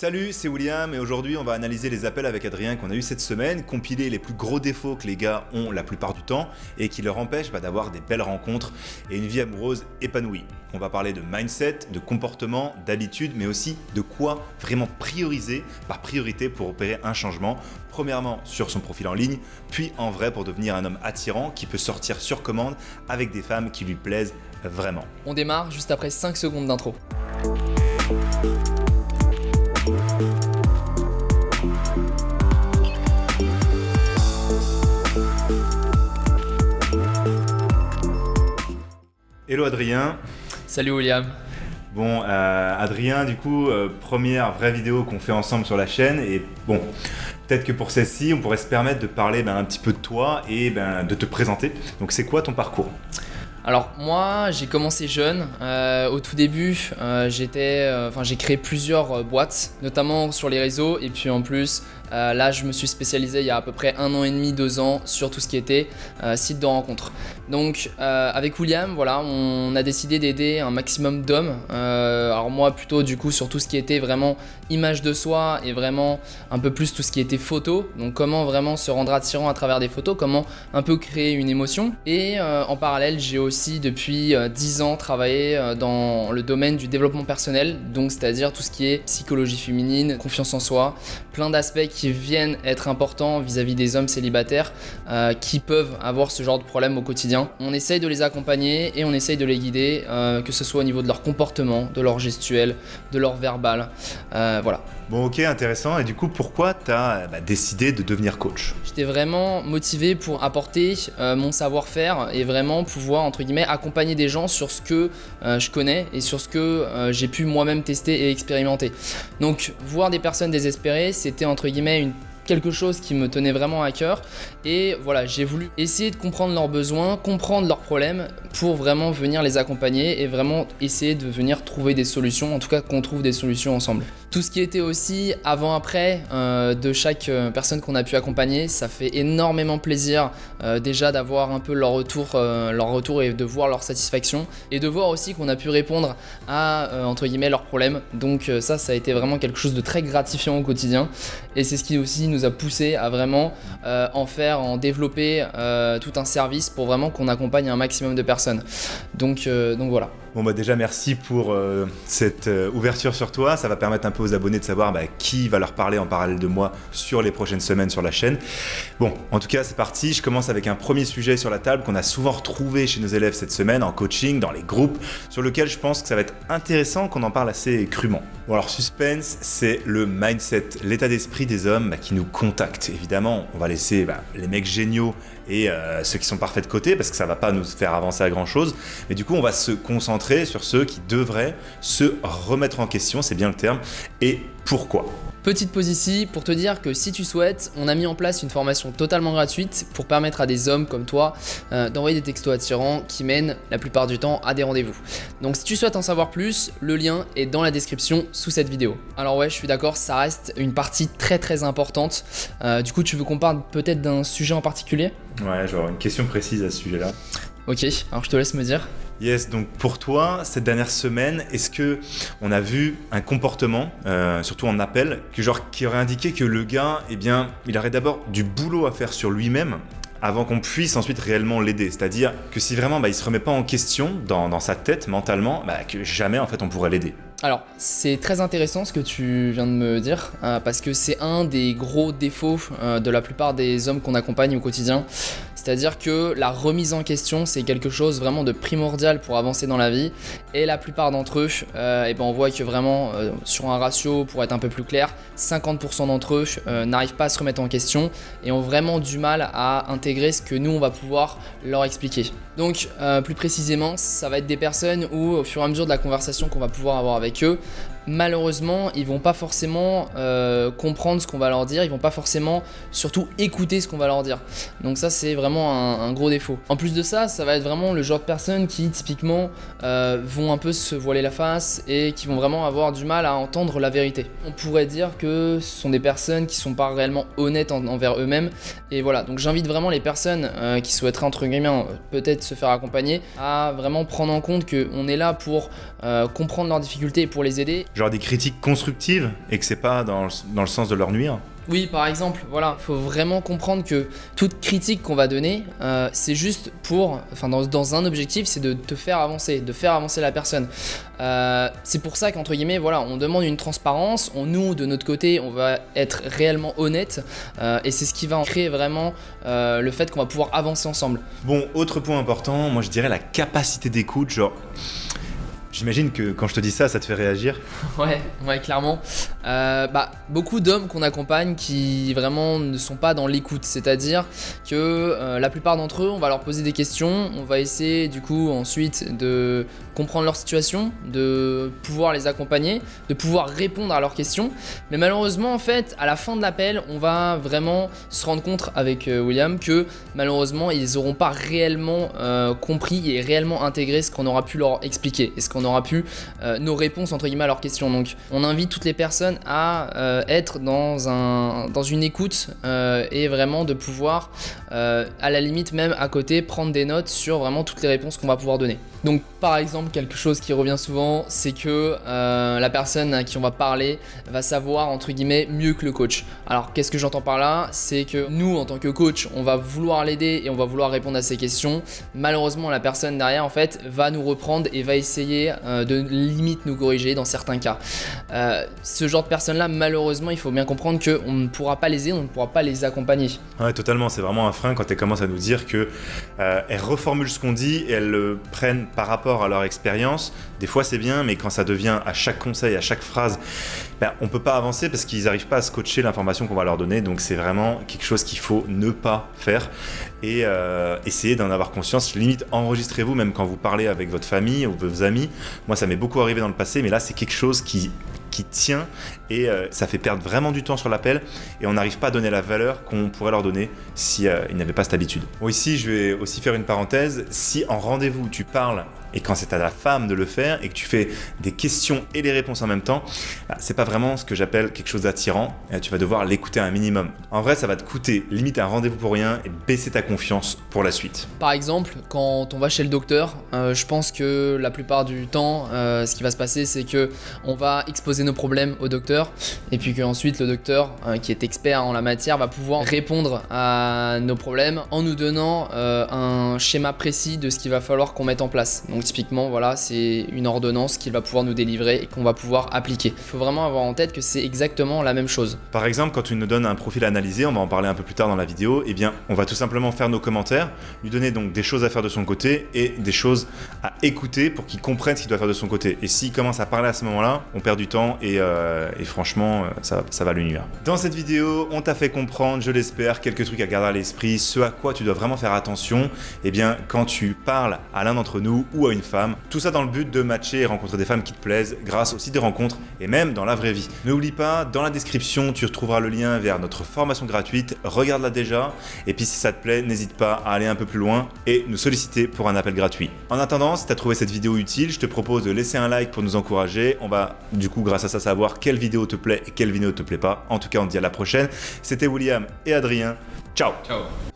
Salut, c'est William et aujourd'hui on va analyser les appels avec Adrien qu'on a eu cette semaine, compiler les plus gros défauts que les gars ont la plupart du temps et qui leur empêchent d'avoir des belles rencontres et une vie amoureuse épanouie. On va parler de mindset, de comportement, d'habitude, mais aussi de quoi vraiment prioriser par priorité pour opérer un changement. Premièrement sur son profil en ligne, puis en vrai pour devenir un homme attirant qui peut sortir sur commande avec des femmes qui lui plaisent vraiment. On démarre juste après 5 secondes d'intro. Hello Adrien. Salut William. Bon, Adrien, du coup, première vraie vidéo qu'on fait ensemble sur la chaîne et bon, peut-être que pour celle-ci, on pourrait se permettre de parler un petit peu de toi et de te présenter. Donc c'est quoi ton parcours ? Alors moi j'ai commencé jeune, au tout début j'ai créé plusieurs boîtes, notamment sur les réseaux et puis en plus là je me suis spécialisé il y a à peu près 1 an et demi, 2 ans sur tout ce qui était site de rencontres. Donc avec William, voilà, on a décidé d'aider un maximum d'hommes, alors moi plutôt du coup sur tout ce qui était vraiment image de soi et vraiment un peu plus tout ce qui était photo, donc comment vraiment se rendre attirant à travers des photos, comment un peu créer une émotion et en parallèle j'ai aussi depuis 10 ans travaillé dans le domaine du développement personnel, donc c'est-à-dire tout ce qui est psychologie féminine, confiance en soi, plein d'aspects qui viennent être importants vis-à-vis des hommes célibataires qui peuvent avoir ce genre de problème au quotidien. On essaye de les accompagner et on essaye de les guider, que ce soit au niveau de leur comportement, de leur gestuel, de leur verbal, voilà. Bon ok, intéressant. Et du coup, pourquoi tu as décidé de devenir coach ? J'étais vraiment motivé pour apporter mon savoir-faire et vraiment pouvoir, entre guillemets, accompagner des gens sur ce que je connais et sur ce que j'ai pu moi-même tester et expérimenter. Donc, voir des personnes désespérées, c'était, entre guillemets, quelque chose qui me tenait vraiment à cœur et voilà, j'ai voulu essayer de comprendre leurs besoins, comprendre leurs problèmes pour vraiment venir les accompagner et vraiment essayer de venir trouver des solutions, en tout cas qu'on trouve des solutions ensemble. Tout ce qui était aussi avant-après de chaque personne qu'on a pu accompagner, ça fait énormément plaisir déjà d'avoir un peu leur retour et de voir leur satisfaction et de voir aussi qu'on a pu répondre à entre guillemets leurs problèmes. Donc ça a été vraiment quelque chose de très gratifiant au quotidien et c'est ce qui aussi nous a poussé à vraiment en développer tout un service pour vraiment qu'on accompagne un maximum de personnes. Donc voilà. Bon déjà merci pour cette ouverture sur toi, ça va permettre un peu aux abonnés de savoir qui va leur parler en parallèle de moi sur les prochaines semaines sur la chaîne. Bon, en tout cas c'est parti, je commence avec un premier sujet sur la table qu'on a souvent retrouvé chez nos élèves cette semaine en coaching, dans les groupes, sur lequel je pense que ça va être intéressant qu'on en parle assez crûment. Bon alors suspense, c'est le mindset, l'état d'esprit des hommes qui nous contactent. Évidemment, on va laisser les mecs géniaux et ceux qui sont parfaits de côté parce que ça va pas nous faire avancer à grand chose, mais du coup on va se concentrer sur ceux qui devraient se remettre en question, c'est bien le terme, et pourquoi. Petite pause ici pour te dire que si tu souhaites, on a mis en place une formation totalement gratuite pour permettre à des hommes comme toi d'envoyer des textos attirants qui mènent la plupart du temps à des rendez-vous. Donc si tu souhaites en savoir plus, le lien est dans la description sous cette vidéo. Alors ouais, je suis d'accord, ça reste une partie très très importante. Du coup, tu veux qu'on parle peut-être d'un sujet en particulier ? Ouais, j'aurais une question précise à ce sujet-là. Ok, alors je te laisse me dire. Yes, donc pour toi, cette dernière semaine, est-ce que on a vu un comportement, surtout en appel, qui aurait indiqué que le gars, il aurait d'abord du boulot à faire sur lui-même avant qu'on puisse ensuite réellement l'aider. C'est-à-dire que si vraiment il se remet pas en question dans sa tête, mentalement, que jamais en fait on pourrait l'aider. Alors, c'est très intéressant ce que tu viens de me dire, parce que c'est un des gros défauts de la plupart des hommes qu'on accompagne au quotidien. C'est-à-dire que la remise en question, c'est quelque chose vraiment de primordial pour avancer dans la vie. Et la plupart d'entre eux, on voit que vraiment, sur un ratio, pour être un peu plus clair, 50% d'entre eux n'arrivent pas à se remettre en question et ont vraiment du mal à intégrer ce que nous, on va pouvoir leur expliquer. Donc, plus précisément, ça va être des personnes où, au fur et à mesure de la conversation qu'on va pouvoir avoir avec eux, malheureusement, ils vont pas forcément comprendre ce qu'on va leur dire, ils vont pas forcément surtout écouter ce qu'on va leur dire. Donc ça, c'est vraiment un gros défaut. En plus de ça, ça va être vraiment le genre de personnes qui typiquement vont un peu se voiler la face et qui vont vraiment avoir du mal à entendre la vérité. On pourrait dire que ce sont des personnes qui sont pas réellement honnêtes envers eux-mêmes. Et voilà, donc j'invite vraiment les personnes qui souhaiteraient entre guillemets peut-être se faire accompagner à vraiment prendre en compte qu'on est là pour comprendre leurs difficultés et pour les aider. genre des critiques constructives et que c'est pas dans le sens de leur nuire? Oui, par exemple, voilà, faut vraiment comprendre que toute critique qu'on va donner, c'est juste dans un objectif, c'est de te faire avancer, de faire avancer la personne. C'est pour ça qu'entre guillemets, voilà, on demande une transparence, nous, de notre côté, on va être réellement honnête, et c'est ce qui va en créer vraiment le fait qu'on va pouvoir avancer ensemble. Bon, autre point important, moi je dirais la capacité d'écoute, genre... J'imagine que quand je te dis ça, ça te fait réagir. Ouais, clairement. Beaucoup d'hommes qu'on accompagne qui vraiment ne sont pas dans l'écoute, c'est-à-dire que la plupart d'entre eux, on va leur poser des questions, on va essayer du coup ensuite de comprendre leur situation, de pouvoir les accompagner, de pouvoir répondre à leurs questions. Mais malheureusement, en fait, à la fin de l'appel, on va vraiment se rendre compte avec William que malheureusement, ils n'auront pas réellement compris et réellement intégré ce qu'on aura pu leur expliquer et ce qu'on aura pu nos réponses entre guillemets à leurs questions. Donc, on invite toutes les personnes à être dans une écoute et vraiment de pouvoir, à la limite même à côté, prendre des notes sur vraiment toutes les réponses qu'on va pouvoir donner. Donc, par exemple, quelque chose qui revient souvent, c'est que la personne à qui on va parler va savoir entre guillemets mieux que le coach. Alors, qu'est-ce que j'entends par là? C'est que nous, en tant que coach, on va vouloir l'aider et on va vouloir répondre à ses questions. Malheureusement, la personne derrière, en fait, va nous reprendre et va essayer de limite nous corriger dans certains cas. Ce genre de personnes-là, malheureusement, il faut bien comprendre qu'on ne pourra pas les aider, on ne pourra pas les accompagner. Ouais, totalement. C'est vraiment un frein quand elles commencent à nous dire que elles reformulent ce qu'on dit et elles le prennent par rapport à leur expérience. Des fois, c'est bien, mais quand ça devient à chaque conseil, à chaque phrase, on peut pas avancer parce qu'ils n'arrivent pas à scotcher l'information qu'on va leur donner. Donc, c'est vraiment quelque chose qu'il faut ne pas faire et essayer d'en avoir conscience. Limite, enregistrez-vous même quand vous parlez avec votre famille ou vos amis. Moi, ça m'est beaucoup arrivé dans le passé, mais là, c'est quelque chose qui tient et ça fait perdre vraiment du temps sur l'appel et on n'arrive pas à donner la valeur qu'on pourrait leur donner si ils n'avaient pas cette habitude. Bon, ici, je vais aussi faire une parenthèse. Si en rendez-vous, tu parles et quand c'est à la femme de le faire et que tu fais des questions et des réponses en même temps, c'est pas vraiment ce que j'appelle quelque chose d'attirant. Tu vas devoir l'écouter un minimum. En vrai, ça va te coûter limite un rendez-vous pour rien et baisser ta confiance pour la suite. Par exemple, quand on va chez le docteur, je pense que la plupart du temps, ce qui va se passer, c'est que on va exposer nos problèmes au docteur et puis qu'ensuite le docteur, qui est expert en la matière, va pouvoir répondre à nos problèmes en nous donnant un schéma précis de ce qu'il va falloir qu'on mette en place. Donc typiquement, voilà, c'est une ordonnance qu'il va pouvoir nous délivrer et qu'on va pouvoir appliquer. Il faut vraiment avoir en tête que c'est exactement la même chose. Par exemple, quand tu nous donnes un profil analysé, on va en parler un peu plus tard dans la vidéo, eh bien, on va tout simplement faire nos commentaires, lui donner donc des choses à faire de son côté et des choses à écouter pour qu'il comprenne ce qu'il doit faire de son côté. Et s'il commence à parler à ce moment-là, on perd du temps et franchement, ça va lui nuire. Dans cette vidéo, on t'a fait comprendre, je l'espère, quelques trucs à garder à l'esprit, ce à quoi tu dois vraiment faire attention, eh bien, quand tu parles à l'un d'entre nous ou à une femme. Tout ça dans le but de matcher et rencontrer des femmes qui te plaisent grâce aussi des rencontres et même dans la vraie vie. N'oublie pas, dans la description, tu retrouveras le lien vers notre formation gratuite. Regarde-la déjà et puis si ça te plaît, n'hésite pas à aller un peu plus loin et nous solliciter pour un appel gratuit. En attendant, si tu as trouvé cette vidéo utile, je te propose de laisser un like pour nous encourager. On va du coup grâce à ça savoir quelle vidéo te plaît et quelle vidéo te plaît pas. En tout cas, on te dit à la prochaine. C'était William et Adrien. Ciao. Ciao.